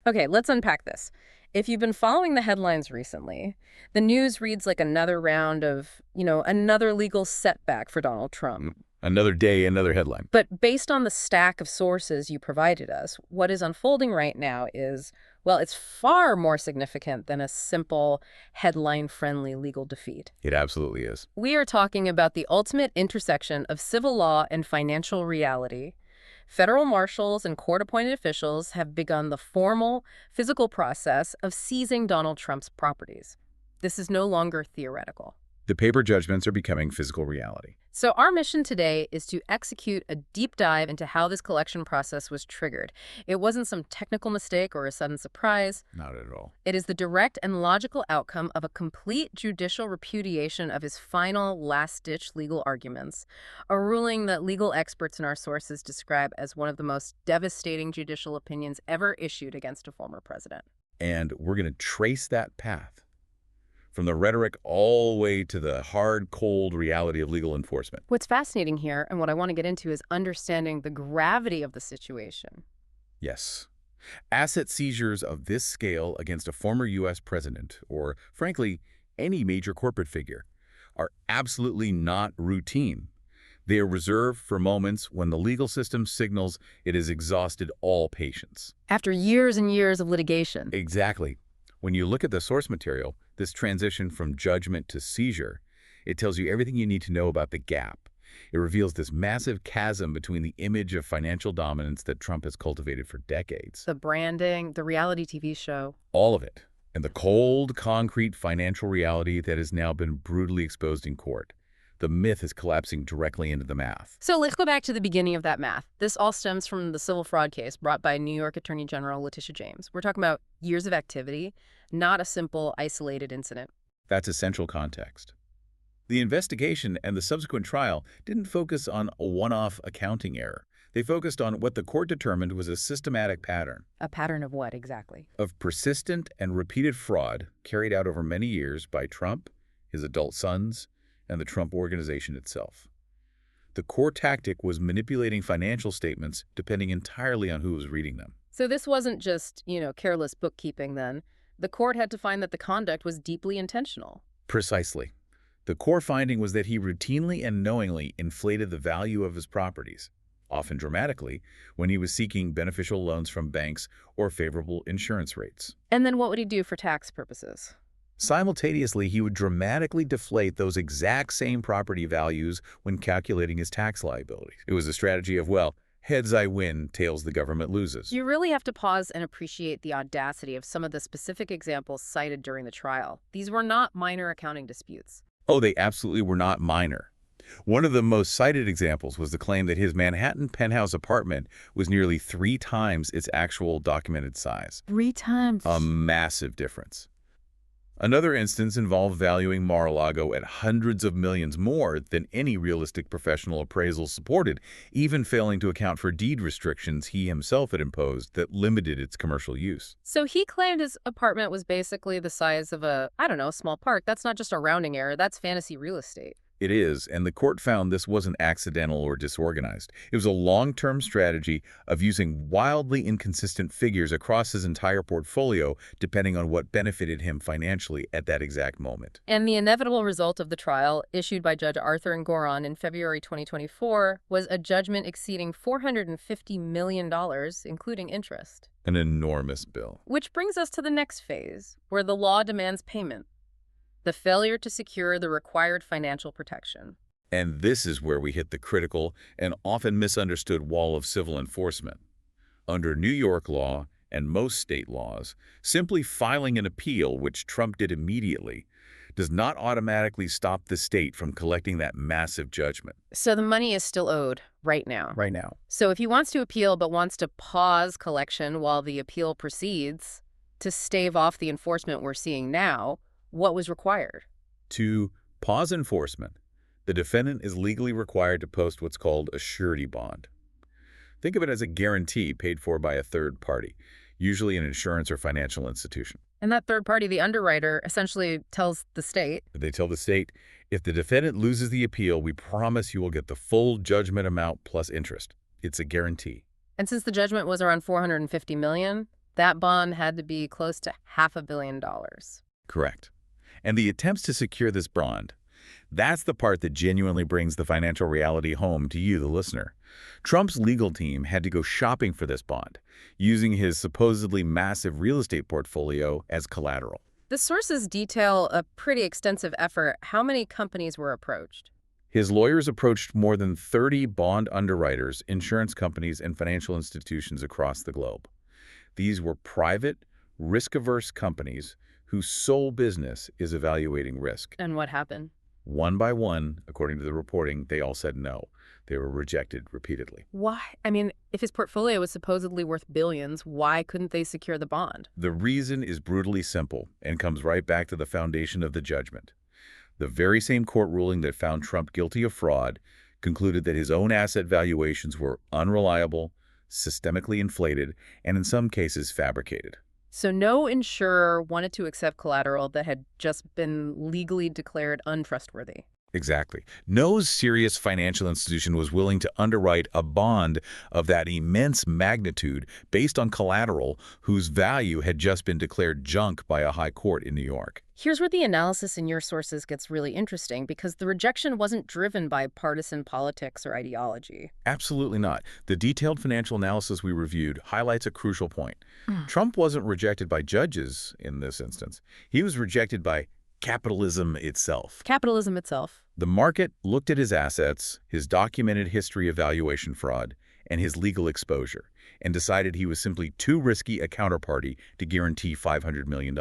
Okay, let's unpack this. If you've been following the headlines recently, the news reads like another round of, another legal setback for Donald Trump. Another day, another headline. But based on the stack of sources you provided us, what is unfolding right now is, well, it's far more significant than a simple headline-friendly legal defeat. It absolutely is. We are talking about the ultimate intersection of civil law and financial reality. Federal marshals and court-appointed officials have begun the formal, physical process of seizing Donald Trump's properties. This is no longer theoretical. The paper judgments are becoming physical reality. So our mission today is to execute a deep dive into how this collection process was triggered. It wasn't some technical mistake or a sudden surprise. Not at all. It is the direct and logical outcome of a complete judicial repudiation of his final last-ditch legal arguments, a ruling that legal experts in our sources describe as one of the most devastating judicial opinions ever issued against a former president. And we're going to trace that path from the rhetoric all the way to the hard, cold reality of legal enforcement. What's fascinating here, and what I want to get into, is understanding the gravity of the situation. Yes. Asset seizures of this scale against a former U.S. president, or, frankly, any major corporate figure, are absolutely not routine. They are reserved for moments when the legal system signals it has exhausted all patience. After years and years of litigation. Exactly. When you look at the source material, this transition from judgment to seizure, it tells you everything you need to know about the gap. It reveals this massive chasm between the image of financial dominance that Trump has cultivated for decades. The branding, the reality TV show. All of it. And the cold, concrete financial reality that has now been brutally exposed in court. The myth is collapsing directly into the math. So let's go back to the beginning of that math. This all stems from the civil fraud case brought by New York Attorney General Letitia James. We're talking about years of activity, not a simple, isolated incident. That's essential context. The investigation and the subsequent trial didn't focus on a one-off accounting error. They focused on what the court determined was a systematic pattern. A pattern of what exactly? Of persistent and repeated fraud carried out over many years by Trump, his adult sons, and the Trump organization itself. The core tactic was manipulating financial statements depending entirely on who was reading them. So this wasn't just, careless bookkeeping then. The court had to find that the conduct was deeply intentional. Precisely. The core finding was that he routinely and knowingly inflated the value of his properties, often dramatically, when he was seeking beneficial loans from banks or favorable insurance rates. And then what would he do for tax purposes? Simultaneously, he would dramatically deflate those exact same property values when calculating his tax liabilities. It was a strategy of, well, heads I win, tails the government loses. You really have to pause and appreciate the audacity of some of the specific examples cited during the trial. These were not minor accounting disputes. Oh, they absolutely were not minor. One of the most cited examples was the claim that his Manhattan penthouse apartment was nearly 3 times its actual documented size. 3 times? A massive difference. Another instance involved valuing Mar-a-Lago at hundreds of millions more than any realistic professional appraisal supported, even failing to account for deed restrictions he himself had imposed that limited its commercial use. So he claimed his apartment was basically the size of a, small park. That's not just a rounding error, that's fantasy real estate. It is, and the court found this wasn't accidental or disorganized. It was a long-term strategy of using wildly inconsistent figures across his entire portfolio, depending on what benefited him financially at that exact moment. And the inevitable result of the trial, issued by Judge Arthur Ngoron in February 2024, was a judgment exceeding $450 million, including interest. An enormous bill. Which brings us to the next phase, where the law demands payment. The failure to secure the required financial protection. And this is where we hit the critical and often misunderstood wall of civil enforcement. Under New York law and most state laws, simply filing an appeal, which Trump did immediately, does not automatically stop the state from collecting that massive judgment. So the money is still owed right now. Right now. So if he wants to appeal but wants to pause collection while the appeal proceeds to stave off the enforcement we're seeing now, what was required? To pause enforcement, the defendant is legally required to post what's called a surety bond. Think of it as a guarantee paid for by a third party, usually an insurance or financial institution. And that third party, the underwriter, essentially tells the state. They tell the state, if the defendant loses the appeal, we promise you will get the full judgment amount plus interest. It's a guarantee. And since the judgment was around $450 million, That bond had to be close to $500 million. Correct. And the attempts to secure this bond, that's the part that genuinely brings the financial reality home to you, the listener. Trump's legal team had to go shopping for this bond, using his supposedly massive real estate portfolio as collateral. The sources detail a pretty extensive effort. How many companies were approached? His lawyers approached more than 30 bond underwriters, insurance companies, and financial institutions across the globe. These were private, risk-averse companies whose sole business is evaluating risk. And what happened? One by one, according to the reporting, they all said no. They were rejected repeatedly. Why? I mean, if his portfolio was supposedly worth billions, why couldn't they secure the bond? The reason is brutally simple and comes right back to the foundation of the judgment. The very same court ruling that found Trump guilty of fraud concluded that his own asset valuations were unreliable, systemically inflated, and in some cases fabricated. So no insurer wanted to accept collateral that had just been legally declared untrustworthy. Exactly. No serious financial institution was willing to underwrite a bond of that immense magnitude based on collateral whose value had just been declared junk by a high court in New York. Here's where the analysis in your sources gets really interesting, because the rejection wasn't driven by partisan politics or ideology. Absolutely not. The detailed financial analysis we reviewed highlights a crucial point. Trump wasn't rejected by judges in this instance. He was rejected by capitalism itself. Capitalism itself. The market looked at his assets, his documented history of valuation fraud, and his legal exposure, and decided he was simply too risky a counterparty to guarantee $500 million.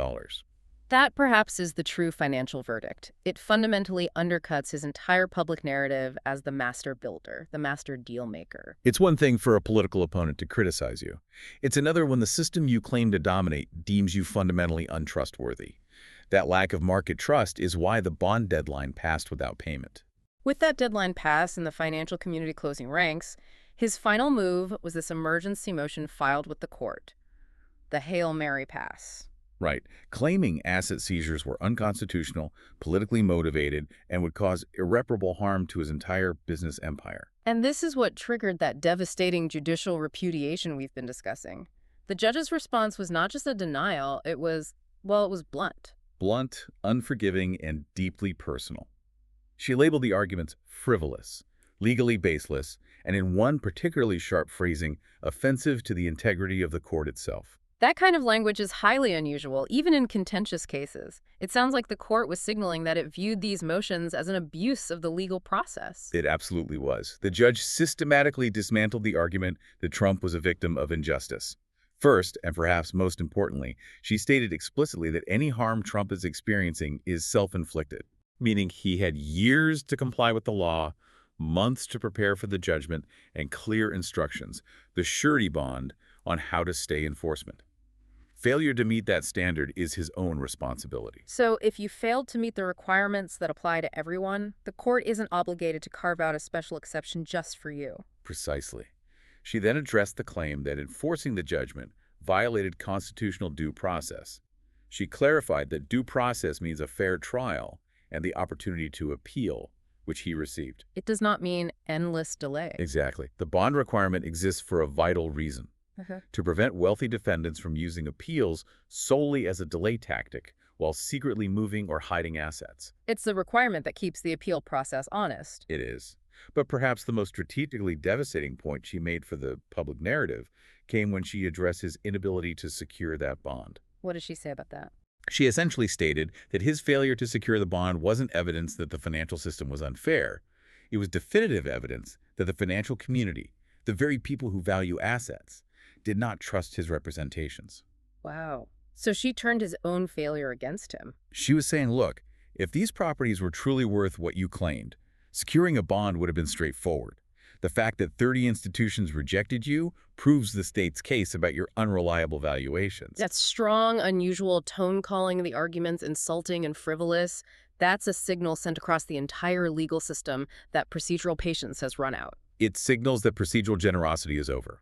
That perhaps is the true financial verdict. It fundamentally undercuts his entire public narrative as the master builder, the master deal maker. It's one thing for a political opponent to criticize you. It's another when the system you claim to dominate deems you fundamentally untrustworthy. That lack of market trust is why the bond deadline passed without payment. With that deadline pass and the financial community closing ranks, his final move was this emergency motion filed with the court, the Hail Mary pass. Right. Claiming asset seizures were unconstitutional, politically motivated, and would cause irreparable harm to his entire business empire. And this is what triggered that devastating judicial repudiation we've been discussing. The judge's response was not just a denial, it was blunt. Blunt, unforgiving, and deeply personal. She labeled the arguments frivolous, legally baseless, and in one particularly sharp phrasing, offensive to the integrity of the court itself. That kind of language is highly unusual, even in contentious cases. It sounds like the court was signaling that it viewed these motions as an abuse of the legal process. It absolutely was. The judge systematically dismantled the argument that Trump was a victim of injustice. First, and perhaps most importantly, she stated explicitly that any harm Trump is experiencing is self-inflicted, meaning he had years to comply with the law, months to prepare for the judgment, and clear instructions, the surety bond, on how to stay enforcement. Failure to meet that standard is his own responsibility. So if you failed to meet the requirements that apply to everyone, the court isn't obligated to carve out a special exception just for you. Precisely. She then addressed the claim that enforcing the judgment violated constitutional due process. She clarified that due process means a fair trial and the opportunity to appeal, which he received. It does not mean endless delay. Exactly. The bond requirement exists for a vital reason: to prevent wealthy defendants from using appeals solely as a delay tactic while secretly moving or hiding assets. It's the requirement that keeps the appeal process honest. It is. But perhaps the most strategically devastating point she made for the public narrative came when she addressed his inability to secure that bond. What did she say about that? She essentially stated that his failure to secure the bond wasn't evidence that the financial system was unfair. It was definitive evidence that the financial community, the very people who value assets, did not trust his representations. Wow. So she turned his own failure against him. She was saying, look, if these properties were truly worth what you claimed, securing a bond would have been straightforward. The fact that 30 institutions rejected you proves the state's case about your unreliable valuations. That strong, unusual tone calling the arguments insulting and frivolous, that's a signal sent across the entire legal system that procedural patience has run out. It signals that procedural generosity is over.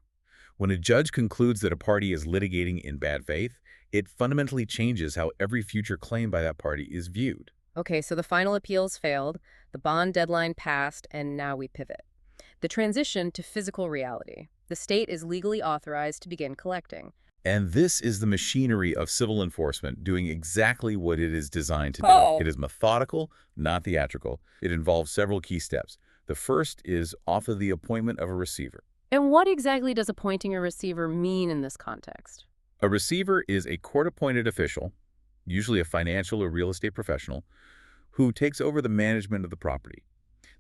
When a judge concludes that a party is litigating in bad faith, it fundamentally changes how every future claim by that party is viewed. Okay, so the final appeals failed, the bond deadline passed, and now we pivot. The transition to physical reality. The state is legally authorized to begin collecting. And this is the machinery of civil enforcement doing exactly what it is designed to do. Oh. It is methodical, not theatrical. It involves several key steps. The first is off of the appointment of a receiver. And what exactly does appointing a receiver mean in this context? A receiver is a court-appointed official, usually a financial or real estate professional, who takes over the management of the property.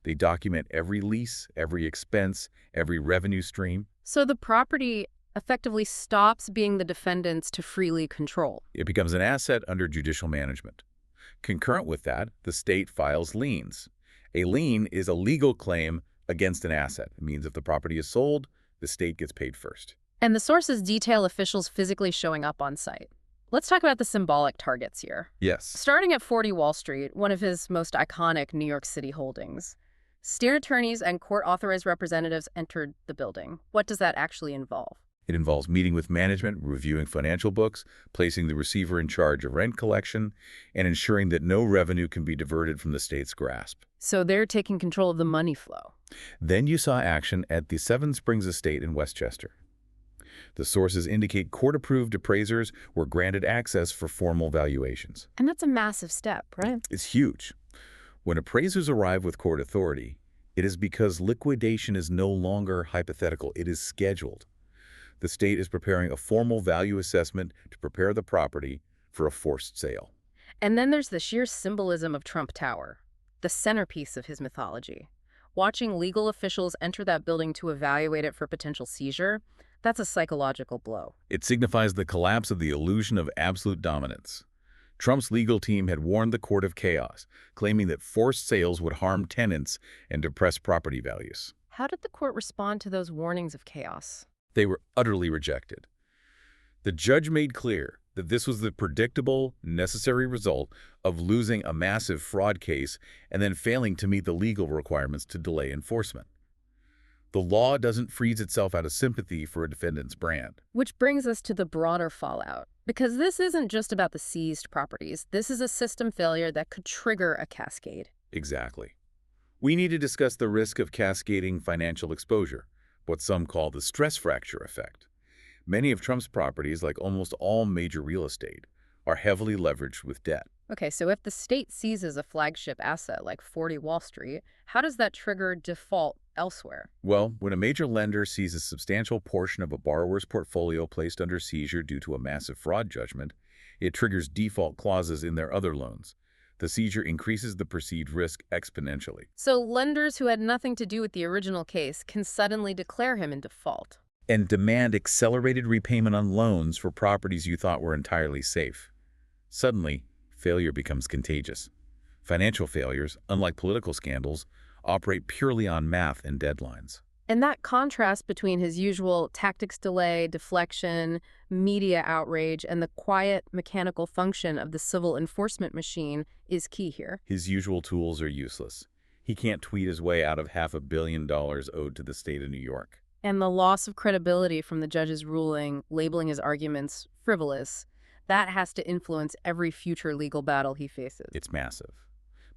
They document every lease, every expense, every revenue stream. So the property effectively stops being the defendant's to freely control. It becomes an asset under judicial management. Concurrent with that, the state files liens. A lien is a legal claim against an asset. It means if the property is sold, the state gets paid first. And the sources detail officials physically showing up on site. Let's talk about the symbolic targets here. Yes. Starting at 40 Wall Street, one of his most iconic New York City holdings, state attorneys and court-authorized representatives entered the building. What does that actually involve? It involves meeting with management, reviewing financial books, placing the receiver in charge of rent collection, and ensuring that no revenue can be diverted from the state's grasp. So they're taking control of the money flow. Then you saw action at the Seven Springs Estate in Westchester. The sources indicate court-approved appraisers were granted access for formal valuations. And that's a massive step, right? It's huge. When appraisers arrive with court authority, it is because liquidation is no longer hypothetical. It is scheduled. The state is preparing a formal value assessment to prepare the property for a forced sale. And then there's the sheer symbolism of Trump Tower, the centerpiece of his mythology. Watching legal officials enter that building to evaluate it for potential seizure, that's a psychological blow. It signifies the collapse of the illusion of absolute dominance. Trump's legal team had warned the court of chaos, claiming that forced sales would harm tenants and depress property values. How did the court respond to those warnings of chaos? They were utterly rejected. The judge made clear that this was the predictable, necessary result of losing a massive fraud case and then failing to meet the legal requirements to delay enforcement. The law doesn't freeze itself out of sympathy for a defendant's brand. Which brings us to the broader fallout. Because this isn't just about the seized properties. This is a system failure that could trigger a cascade. Exactly. We need to discuss the risk of cascading financial exposure, what some call the stress fracture effect. Many of Trump's properties, like almost all major real estate, are heavily leveraged with debt. Okay, so if the state seizes a flagship asset like 40 Wall Street, how does that trigger default elsewhere? Well, when a major lender sees a substantial portion of a borrower's portfolio placed under seizure due to a massive fraud judgment, it triggers default clauses in their other loans. The seizure increases the perceived risk exponentially. So lenders who had nothing to do with the original case can suddenly declare him in default. And demand accelerated repayment on loans for properties you thought were entirely safe. Suddenly, failure becomes contagious. Financial failures, unlike political scandals, operate purely on math and deadlines. And that contrast between his usual tactics delay, deflection, media outrage, and the quiet mechanical function of the civil enforcement machine is key here. His usual tools are useless. He can't tweet his way out of $500 million owed to the state of New York. And the loss of credibility from the judge's ruling, labeling his arguments frivolous, that has to influence every future legal battle he faces. It's massive,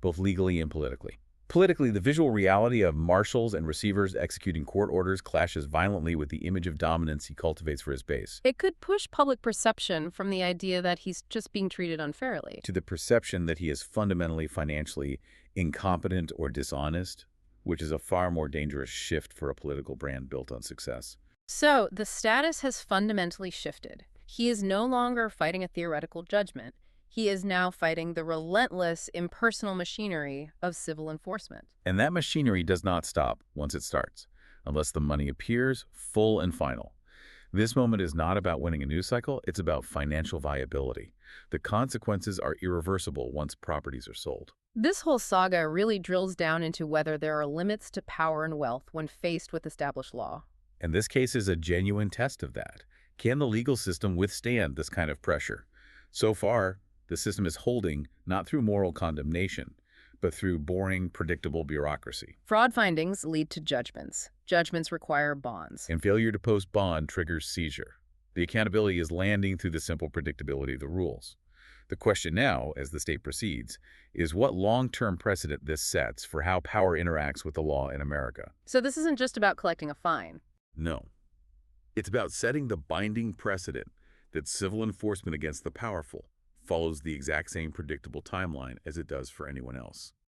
both legally and politically. Politically, the visual reality of marshals and receivers executing court orders clashes violently with the image of dominance he cultivates for his base. It could push public perception from the idea that he's just being treated unfairly To the perception that he is fundamentally financially incompetent or dishonest, which is a far more dangerous shift for a political brand built on success. So the status has fundamentally shifted. He is no longer fighting a theoretical judgment. He is now fighting the relentless, impersonal machinery of civil enforcement. And that machinery does not stop once it starts, unless the money appears full and final. This moment is not about winning a news cycle, it's about financial viability. The consequences are irreversible once properties are sold. This whole saga really drills down into whether there are limits to power and wealth when faced with established law. And this case is a genuine test of that. Can the legal system withstand this kind of pressure? So far, the system is holding not through moral condemnation, but through boring, predictable bureaucracy. Fraud findings lead to judgments. Judgments require bonds. And failure to post bond triggers seizure. The accountability is landing through the simple predictability of the rules. The question now, as the state proceeds, is what long-term precedent this sets for how power interacts with the law in America. So this isn't just about collecting a fine. No. It's about setting the binding precedent that civil enforcement against the powerful follows the exact same predictable timeline as it does for anyone else.